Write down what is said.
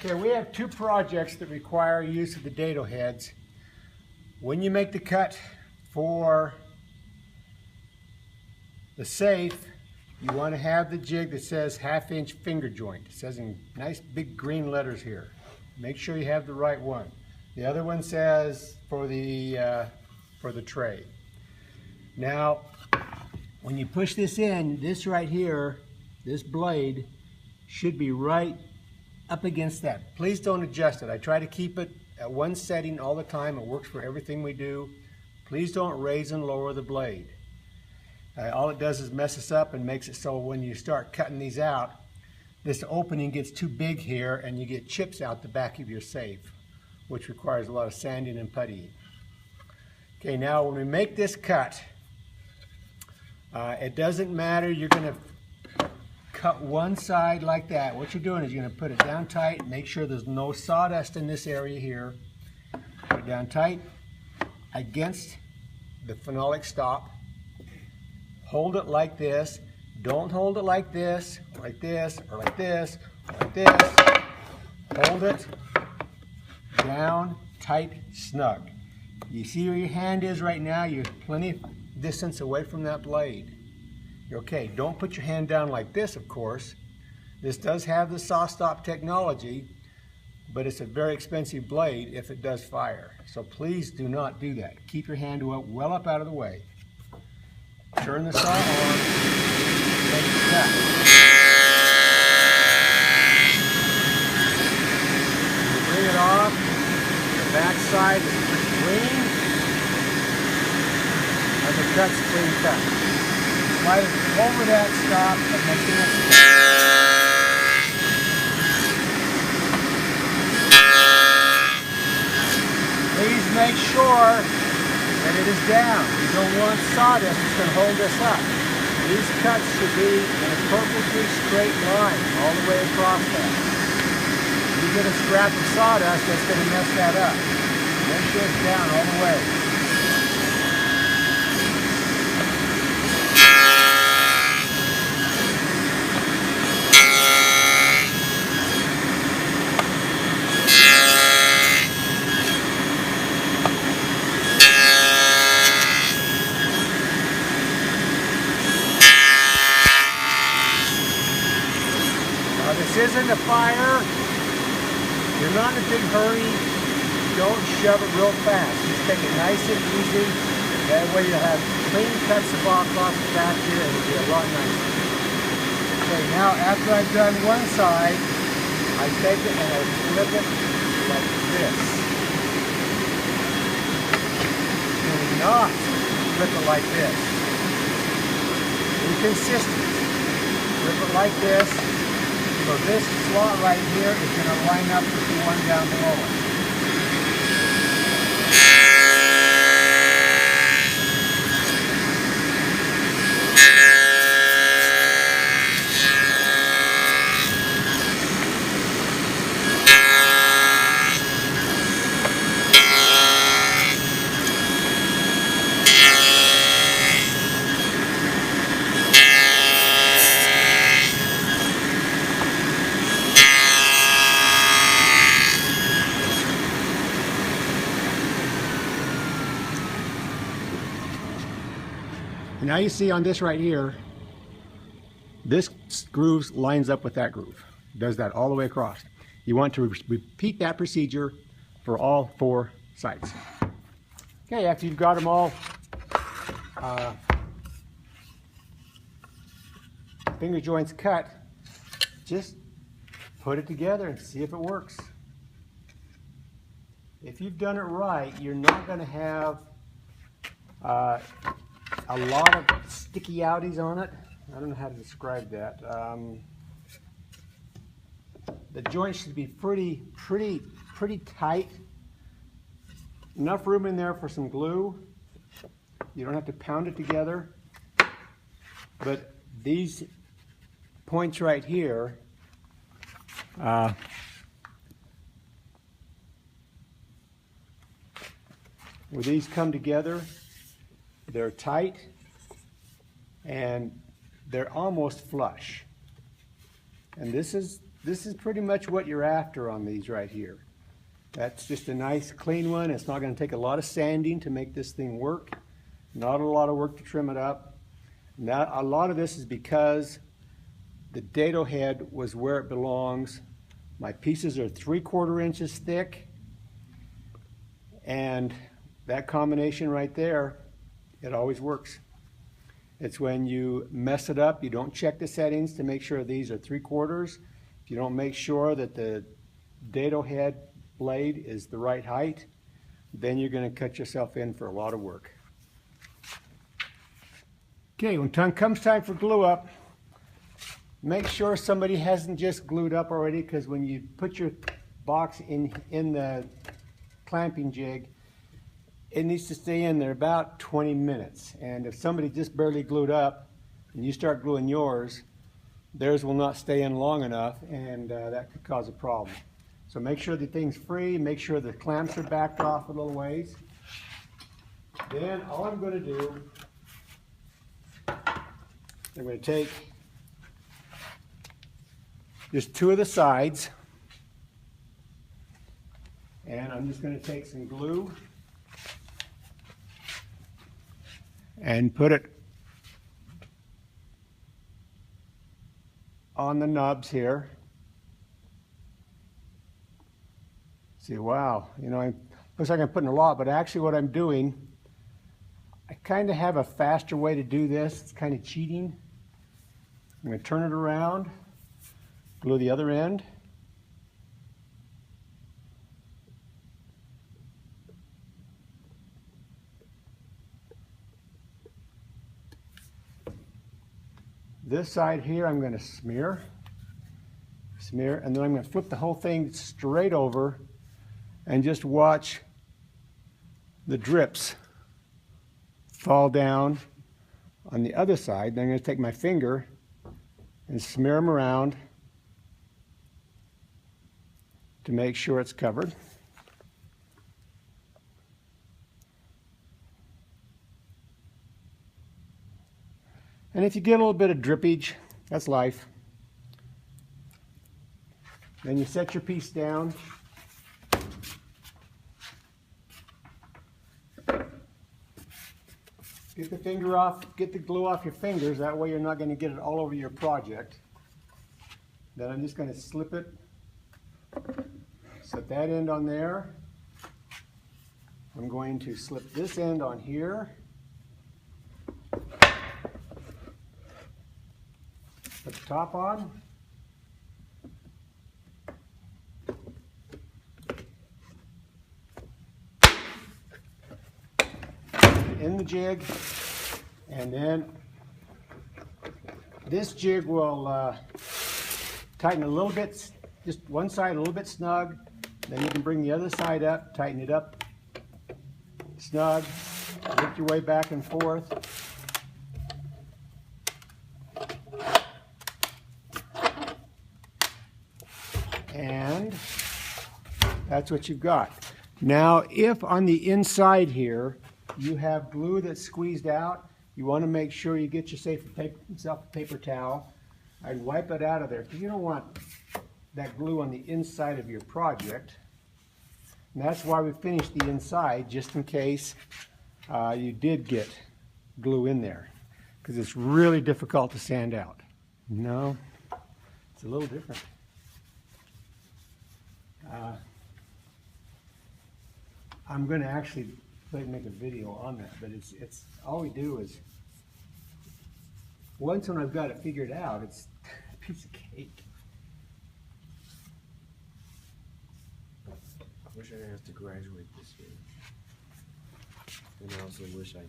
Okay, we have two projects that require use of the dado heads. When you make the cut for the safe, you want to have the jig that says 1/2" finger joint. It says in nice big green letters here. Make sure you have the right one. The other one says for the tray. Now, when you push this in, this right here, this blade should be right up against that. Please don't adjust it. I try to keep it at one setting all the time. It works for everything we do. Please don't raise and lower the blade. All it does is mess us up and makes it so when you start cutting these out, this opening gets too big here and you get chips out the back of your safe, which requires a lot of sanding and puttying. Okay, now when we make this cut, it doesn't matter. You're going to cut one side like that. What you're doing is you're going to put it down tight, make sure there's no sawdust in this area here. Put it down tight against the phenolic stop. Hold it like this. Don't hold it like this, or like this, or like this, or like this. Hold it down, tight, snug. You see where your hand is right now? You're plenty of distance away from that blade. Okay, don't put your hand down like this, of course. This does have the saw stop technology, but it's a very expensive blade if it does fire. So please do not do that. Keep your hand well up out of the way. Turn the saw on, take it cut. You bring it off, the back side is pretty clean, and the cut's clean cut. Right over that stop and making it. Please make sure that it is down. You don't want sawdust that's going to hold this up. These cuts should be in a perfectly straight line all the way across that. If you get a scrap of sawdust, that's going to mess that up. Make sure it's down all the way. This isn't a fire. You're not in a big hurry. Don't shove it real fast. Just take it nice and easy. That way you'll have clean cuts across the back here and it'll be a lot nicer. Okay, now after I've done one side, I take it and I flip it like this. Do not flip it like this. Be consistent. Flip it like this. So this slot right here is going to line up with the one down below it. Now you see on this right here, this groove lines up with that groove. It does that all the way across. You want to repeat that procedure for all four sides. Okay, after you've got them all finger joints cut, just put it together and see if it works. If you've done it right, you're not going to have a lot of sticky outies on it. I don't know how to describe that. The joint should be pretty tight. Enough room in there for some glue. You don't have to pound it together. But these points right here, where these come together, they're tight and they're almost flush. And this is this is pretty much what you're after on these right here. That's just a nice clean one. It's not going to take a lot of sanding to make this thing work. Not a lot of work to trim it up. Now, a lot of this is because the dado head was where it belongs. My pieces are 3/4 inches thick, and that combination right there, it always works. It's when you mess it up, you don't check the settings to make sure these are 3/4. If you don't make sure that the dado head blade is the right height, then you're going to cut yourself in for a lot of work. Okay, when comes time for glue up, make sure somebody hasn't just glued up already, because when you put your box in the clamping jig, it needs to stay in there about 20 minutes. And if somebody just barely glued up and you start gluing yours, theirs will not stay in long enough, and that could cause a problem. So make sure the thing's free, make sure the clamps are backed off a little ways. Then all I'm going to do, I'm going to take just 2 of the sides, and I'm just going to take some glue and put it on the nubs here. See, wow, you know, looks like I'm putting a lot, but actually what I'm doing, I kind of have a faster way to do this. It's kind of cheating. I'm going to turn it around, glue the other end. This side here I'm going to smear, and then I'm going to flip the whole thing straight over and just watch the drips fall down on the other side. Then I'm going to take my finger and smear them around to make sure it's covered. And if you get a little bit of drippage, that's life. Then you set your piece down. Get the finger off, get the glue off your fingers, that way you're not going to get it all over your project. Then I'm just going to slip it, set that end on there. I'm going to slip this end on here. Put the top on. In the jig, and then this jig will tighten a little bit, just one side a little bit snug, then you can bring the other side up, tighten it up snug, work your way back and forth. And that's what you've got. Now, if on the inside here you have glue that's squeezed out, you want to make sure you get yourself a paper towel and wipe it out of there, because you don't want that glue on the inside of your project. And that's why we finished the inside, just in case you did get glue in there, because it's really difficult to sand out. No, it's a little different. I'm going to actually make a video on that, but it's all we do is, once when I've got it figured out, it's a piece of cake. I wish I didn't have to graduate this year. And I also wish I